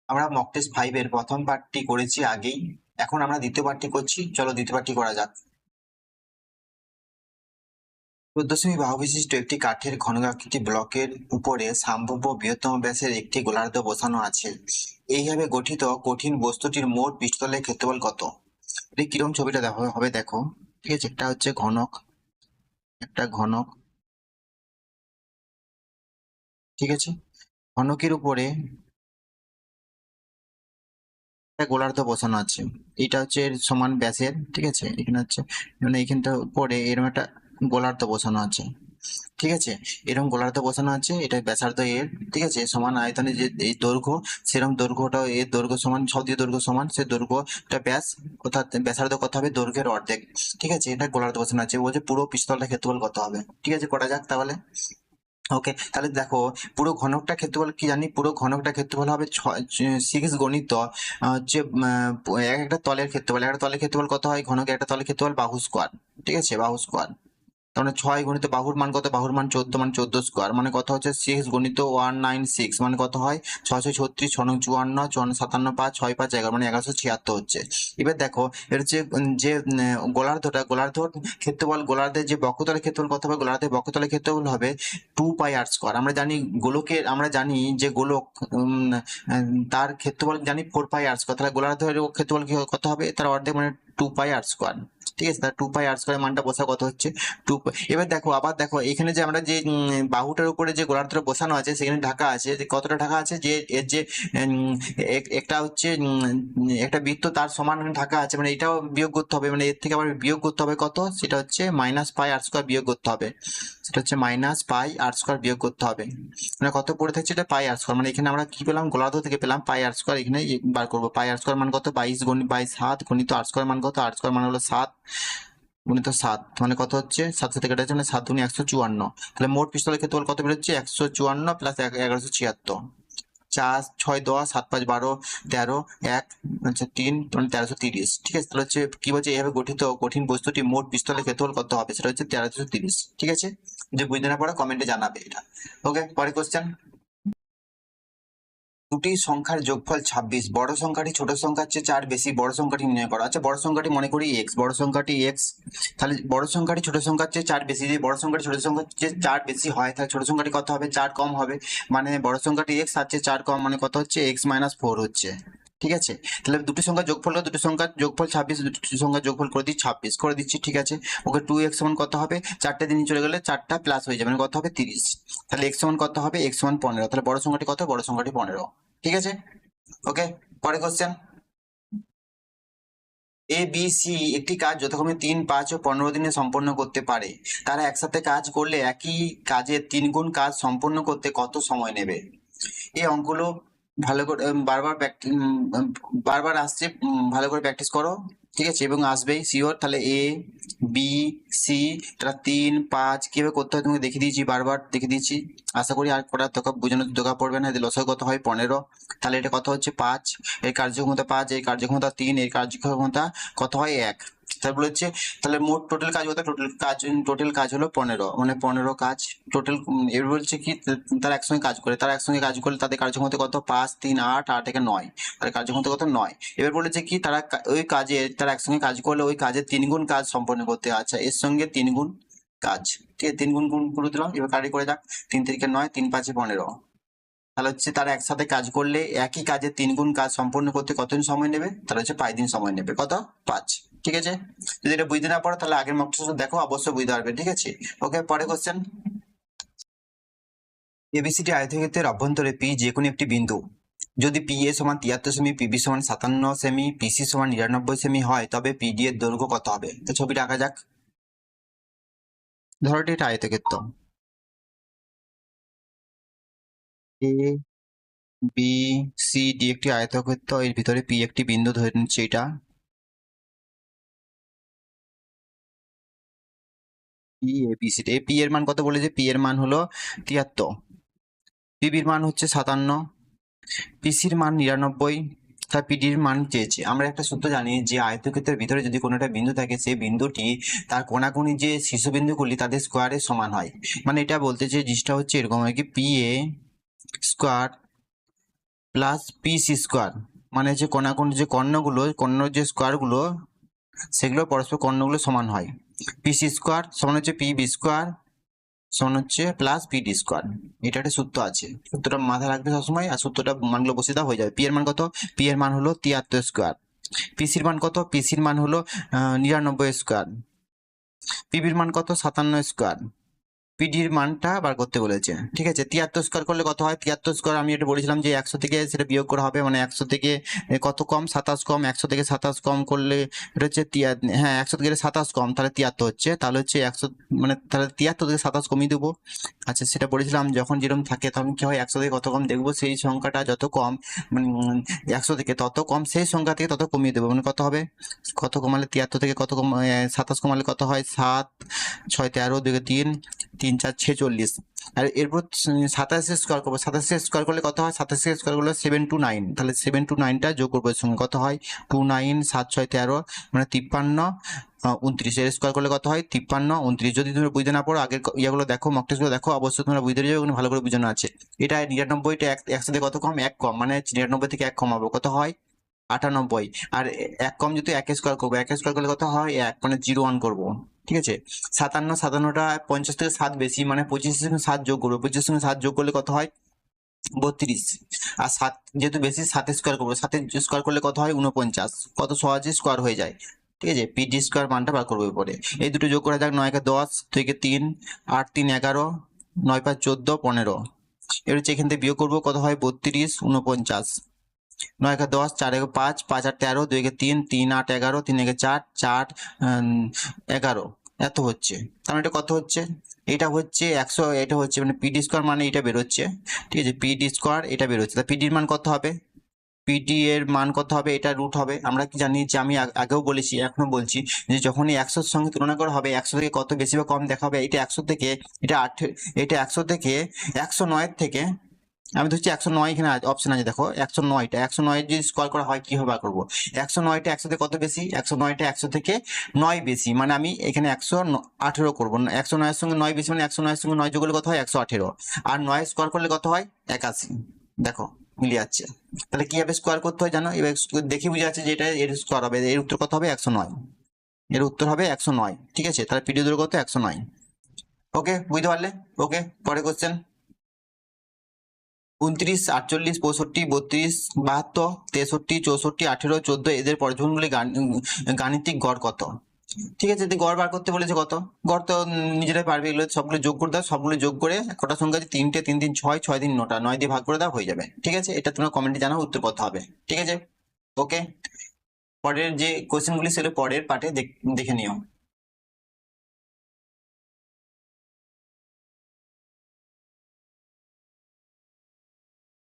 আমরা mock test 5 এর প্রথম পার্টটি করেছি আগেই। এখন আমরা দ্বিতীয় পার্টটি করছি। চলো দ্বিতীয় পার্টটি করা যাক। 14 সেমি বাহু বিশিষ্ট একটি কাঠের ঘনকাকৃতি ব্লকের উপরে সম্ভাব্য বৃহত্তম ব্যাসের একটি গোলার্ধ বসানো আছে। এইভাবে গঠিত কঠিন বস্তুটির মোট পৃষ্ঠতলের ক্ষেত্রফল কত? এটা কিরকম ছবিটা হবে দেখো। ঠিক আছে, একটা হচ্ছে ঘনক, একটা ঘনক। ঠিক আছে, ঘনকের উপরে একটা গোলার্ধ বসানো আছে। এটা হচ্ছে এর সমান ব্যাসের। ঠিক আছে, এখানে হচ্ছে মানে এইখানটা উপরে এরকম একটা গোলার্ধ বসানো আছে। ঠিক আছে, এরকম গোলার্ধ বসানো আছে, এটা ব্যাসার্ধ এর। ঠিক আছে, সমান আয়তনে যে এই দৈর্ঘ্য, সেরকম দৈর্ঘ্যটাও এর দৈর্ঘ্য সমান, সব দিয়ে দৈর্ঘ্য সমান, সে দৈর্ঘ্যটা ব্যাস অর্থাৎ ব্যাসার্ধ কত হবে? দৈর্ঘ্যের অর্ধেক। ঠিক আছে, এটা গোলার্ধ বসানো আছে, বলছে পুরো পিস্তলটা ক্ষেত্রফল কত হবে। ঠিক আছে, করা যাক তাহলে। ওকে, তাহলে দেখো পুরো ঘনকটা ক্ষেত্রফল কি জানি, পুরো ঘনকটা ক্ষেত্রফল হবে 6 গণিত হচ্ছে একটা তলের ক্ষেত্রফল। একটা তলের ক্ষেত্রফল কত হয়? ঘনকের একটা তলের ক্ষেত্রফল বাহু স্কোয়ার। ঠিক আছে, বাহু স্কোয়ার। তার মানে 6 গুণিত বাহুর মান কত? বাহুর মান 14, মানে 14 স্কোয়ার, মানে কত হচ্ছে 6 গুণিত 196, মানে কত হয় 636, 6 54, 57, 5 6 5 11, মানে 1176 হচ্ছে। এবার দেখো এর হচ্ছে যে গোলার্ধর ক্ষেত্রফল, গোলার্ধের যে বক্ষতলের ক্ষেত্রফল কত হবে? গোলার্ধের বক্ষতলের ক্ষেত্রফল হবে 2 পাই r স্কোয়ার। আমরা জানি যে গোলক তার ক্ষেত্রফল জানি 4 পাই r স্কোয়ার। তাহলে গোলার্ধের ক্ষেত্রফল কি কত হবে? তার অর্ধেক, মানে 2 পাই r স্কোয়ার। ঠিক আছে, তার 2 পাই r স্কোয়ার মানটা বসা কত হচ্ছে? এবার দেখো, আবার দেখো এখানে যে আমরা যে বাহুটার উপরে যে গোলার্ধটা বসানো আছে, সেখানে ঢাকা আছে, যে কতটা ঢাকা আছে, যে এর যে একটা হচ্ছে একটা বৃত্ত তার সমান ঢাকা আছে, মানে এটাও বিয়োগ করতে হবে, মানে এর থেকে আবার বিয়োগ করতে হবে কত? সেটা হচ্ছে -πr² বিয়োগ করতে হবে। সেটা হচ্ছে -πr² বিয়োগ করতে হবে, মানে কত পড়ে থাকছে? এটা πr², মানে এখানে আমরা কি পেলাম? গোলার্ধ থেকে পেলাম πr²। এখানে বার করবো πr² মান কত? 22 গণিত r² মান কত? r² মান হলো 7 গুণিত 7, মানে কত হচ্ছে? 7 সাথে কেটে যাচ্ছে, মানে 7 দুগুণে 154। তাহলে মোট পিস্তলের ক্ষেত্রফল কত বেরোচ্ছে? 154 প্লাস 1176। 4 6 10 7 5 12 13 1 আচ্ছা 3, মানে 1330। ঠিক আছে, তাহলে হচ্ছে কি বলছে? এইভাবে গঠিত কঠিন বস্তুটি মোট পিস্তলের ক্ষেত্রফল কত হবে? সেটা হচ্ছে 1330। ঠিক আছে, যে বুঝতে না পারো কমেন্টে জানাবে এটা। ওকে, পরে কোশ্চেন। দুটি সংখ্যার যোগফল 26, বড় সংখ্যাটি ছোট সংখ্যার চেয়ে 4 বেশি, বড় সংখ্যাটি নির্ণয় করো। আচ্ছা, বড় সংখ্যাটি মনে করি x, বড় সংখ্যাটি x। তাহলে বড় সংখ্যাটি ছোট সংখ্যার চেয়ে 4 বেশি, যদি বড় সংখ্যাটি ছোট সংখ্যার চেয়ে 4 বেশি হয়, তাহলে ছোট সংখ্যাটি কত হবে? 4 কম হবে, মানে বড় সংখ্যাটি x তার চেয়ে 4 কম, মানে কত হচ্ছে? x - 4 হচ্ছে। ঠিক আছে, তাহলে দুটি সংখ্যার যোগফল হলো, দুটি সংখ্যার যোগফল 26, দুটি সংখ্যার যোগফল করে দিচ্ছি 26 করে দিচ্ছি। ঠিক আছে, ওকে 2x সমান কত হবে? 4টে দিন চলে গেলে 4টা প্লাস হয়ে যাবে, মানে কত হবে? 30। তাহলে x সমান কত হবে? x সমান 15। তাহলে বড় সংখ্যাটি কত? বড় সংখ্যাটি 15। ঠিক আছে, ওকে, পরে কোশ্চেন। এ বি সি একটি কাজ যথাক্রমে 3, 5 ও 15 দিনে সম্পন্ন করতে পারে। তারা একসাথে কাজ করলে একই কাজের 3 গুণ কাজ সম্পন্ন করতে কত সময় নেবে? এই অঙ্কগুলো ভালো করে বারবার আসছে, ভালো করে প্র্যাকটিস করো। ঠিক আছে, এবং আসবেই শিওর। তাহলে এ বি সি, তারা 3, 5 কিভাবে করতে হয় তোমাকে দেখিয়ে দিয়েছি, বারবার দেখিয়ে দিয়েছি। আশা করি আর করার বোঝানোর দরকার পড়বে না। লসাগু কত হয়? 15। তাহলে এটা কত হচ্ছে? 5। এর কার্যক্ষমতা 5, এর কার্যক্ষমতা 3, এর কার্যক্ষমতা কত হয়? 1। তারপর হচ্ছে, তাহলে মোট টোটাল কাজ কত? টোটাল কাজ হলো 15, মানে 15 কাজ টোটাল। এবার বলছে কি তারা একসঙ্গে কাজ করে, করলে তাদের কার্যক্ষমতা কত? 5 3 8, 8 থেকে 9, তাদের কার্যক্ষমতা কত? 9। এবার বলেছে কি তারা একসঙ্গে কাজ করলে ওই কাজের 3 গুণ কাজ সম্পন্ন করতে। আচ্ছা, এর সঙ্গে 3 গুণ কাজ। ঠিক আছে, 3 গুণ গুণ করে দিলাম। এবার কারি করে যাক, 3 3 9, 3 5 15। তাহলে হচ্ছে তারা একসাথে কাজ করলে একই কাজে 3 গুণ কাজ সম্পন্ন করতে কতদিন সময় নেবে? তাহলে হচ্ছে 5 দিন সময় নেবে। কত? 5। ঠিক আছে, যদি এটা বুঝতে না পারো তাহলে আগের মক টেস্ট দেখো, অবশ্যই বুঝতে পারবে। ঠিক আছে, ওকে, পরে কোশ্চেন। এবিসিডি আয়তক্ষেত্রের অভ্যন্তরে পি যে কোনো একটি বিন্দু যদি পি এ সমান 73 সেমি, পিবি সমান 57 সেমি, পিসি সমান 99 সেমি হয়, তবে পিডি এর দৈর্ঘ্য কত হবে? তো ছবিটা আঁকা যাক। ধরো এটা আয়তক্ষেত্র, এ বি সি ডি একটি আয়তক্ষেত্র, এর ভিতরে পি একটি বিন্দু ধরে নিচ্ছে। এটা P A B C, P এর মান কত বলেছে? পি এর মান হলো 73, পিবির মান হচ্ছে 57, পিসির মান 99, তার পিডির মান চেয়েছে। আমরা একটা সূত্র জানি যে আয়তক্ষেত্রের ভিতরে যদি কোনো একটা বিন্দু থাকে, সেই বিন্দুটি তার কোণাকুণি যে শীর্ষবিন্দুগুলি তাদের স্কোয়ারের সমান হয়। মানে এটা বলতে যে জিনিসটা হচ্ছে এরকম হয় কি, P A square plus P C square, মানে যে কোনাকুনি যে কর্ণর যে স্কোয়ারগুলো সেগুলো পরস্পর কর্ণগুলো সমান হয়। পি সি স্কোয়ার সমান হচ্ছে পি বি স্কোয়ার সমান হচ্ছে প্লাস পি ডি স্কোয়ার। এটা একটা সূত্র আছে, সূত্রটা মাথায় রাখবে সবসময়, আর সূত্রটা মানগুলো বসিয়ে দেওয়া হয়ে যাবে। পি এর মান কত? পি এর মান হলো 73 স্কোয়ার। পিসির মান কত? পিসির মান হলো 99 স্কোয়ার। পিবির মান কত? 57 স্কোয়ার। পিডির মানটা বার করতে বলেছে, ঠিক আছে। 73 স্কোয়ার করলে কত হয়? 73 স্কোয়ার আমি এটা বলেছিলাম যে 100 থেকে সেটা বিয়োগ করা হবে, মানে 100 থেকে কত কম? 27 কম। 100 থেকে 27 কম করলে এটা হচ্ছে হ্যাঁ 100 থেকে 27 কম, তাহলে 73 হচ্ছে। তাহলে হচ্ছে 100, মানে তাহলে 73 থেকে 27 কমিয়ে দেবো। আচ্ছা, সেটা বলেছিলাম যখন যেরকম থাকে তখন কি হয়, 100 থেকে কত কম দেখবো, সেই সংখ্যাটা যত কম, মানে 100 থেকে তত কম, সেই সংখ্যা থেকে তত কমিয়ে দেবো। মানে কত হবে? কত কমালে 73 থেকে কত কম 27 কমালে কত হয়? 7 6 13 2 3 3 4 46। আর এরপর 27 স্কোয়ার করবো। 27 স্কোয়ার করলে কত হয়? 27 স্কোয়ার করলে 729। তাহলে 729টা যোগ করবো, এর সঙ্গে কত হয়? 29 7 6 13, মানে 53 29। এর স্কোয়ার করলে কত হয়? 53 29। যদি তুমি বুঝতে না পারো আগের ইয়েগুলো দেখো, মক টেস্টগুলো দেখো, অবশ্যই তোমরা বুঝতে যাবে, ওখানে ভালো করে বোঝানো আছে। এটা 99টা 100 থেকে কত কম? 1 কম, মানে 99 থেকে 1 কমাবো, কত হয়? 98। আর 1 কম যদি 1 স্কোয়ার করবো, 1 স্কোয়ার করলে কত হয়? 1, মানে 01 করবো, ঠিক আছে। 57টা 50 থেকে 7 বেশি, মানে 25 এর সঙ্গে 7 যোগ করবো। 25 এর সঙ্গে 7 যোগ করলে কত হয়? 32। আর 7 যেহেতু বেশি, 7 স্কোয়ার করবো। 7 স্কোয়ার করলে কত হয়? 49। কত সহজে স্কোয়ার হয়ে যায়, ঠিক আছে। পি ডি স্কোয়ার মানটা বার করবো এরপরে। এই দুটো যোগ করা যাক। 9 কে 10, 2 কে 3, 8 3 11, 9 5 14 15। এর হচ্ছে এখান থেকে বিয়োগ করবো, কত হয়? 32 49। 9 কে 10, 4 একে 5, 5 আর 13, 2 কে 3, 3 8 11, 3 একে 4, 4 11। এত হচ্ছে, তার মানে এটা কত হচ্ছে? এটা হচ্ছে 100। এটা হচ্ছে মানে পিডি স্কোয়ার, মানে এটা বেরোচ্ছে, ঠিক আছে। পিডি স্কোয়ার এটা বেরোচ্ছে। তা পিডির মান কত হবে? পিডি এর মান কত হবে? এটা রুট হবে। আমরা কি জানি যে আমি আগেও বলেছি, এখনো বলছি, যে যখনই 100-র সঙ্গে তুলনা করা হবে, 100 থেকে কত বেশি বা কম দেখা হবে। এটা 100 থেকে, এটা 8, এটা 100 থেকে 109 থেকে, আমি ধরছি 109 এখানে অপশন আছে, দেখো 109টা 109 যদি স্কোয়ার করা হয় কি হবে বার করবো। 109টা 100 থেকে কত বেশি? 109টা 100 থেকে 9 বেশি, মানে আমি এখানে 118 করবো। 109 এর সঙ্গে 9 বেশি, মানে 109 এর সঙ্গে 9 যোগ করলে কত হয়? 118। আর 9 স্কোয়ার করলে কত হয়? 81। দেখো মিলে যাচ্ছে। তাহলে কিভাবে স্কোয়ার করতে হয় জানো? এবার দেখে বুঝে যাচ্ছে যে এটা এর স্কোয়ার হবে। এর উত্তর কত হবে? 109। এর উত্তর হবে 109, ঠিক আছে। তাহলে পিডি দূর কত? 109। ওকে, বুঝতে পারলে? ওকে, পরে কোশ্চেন। 29 48 65 32 72 63 64 18 14 এদের পর্যটনগুলি গাণিতিক গড় কত? ঠিক আছে, যদি গড় বার করতে বলেছে, কত গড় তো নিজেরাই পারবে। এগুলো সবগুলো যোগ করে দাও, সবগুলো যোগ করে কটা সংখ্যা আছে? 3টে, 3 3 6, 6 3 9টা, 9 দিয়ে ভাগ করে দাও, হয়ে যাবে, ঠিক আছে। এটা তোমরা কমেন্টে জানাও উত্তর কত হবে, ঠিক আছে। ওকে, পরের যে কোশ্চেনগুলি সেগুলো পরের পার্টে দেখে নিও।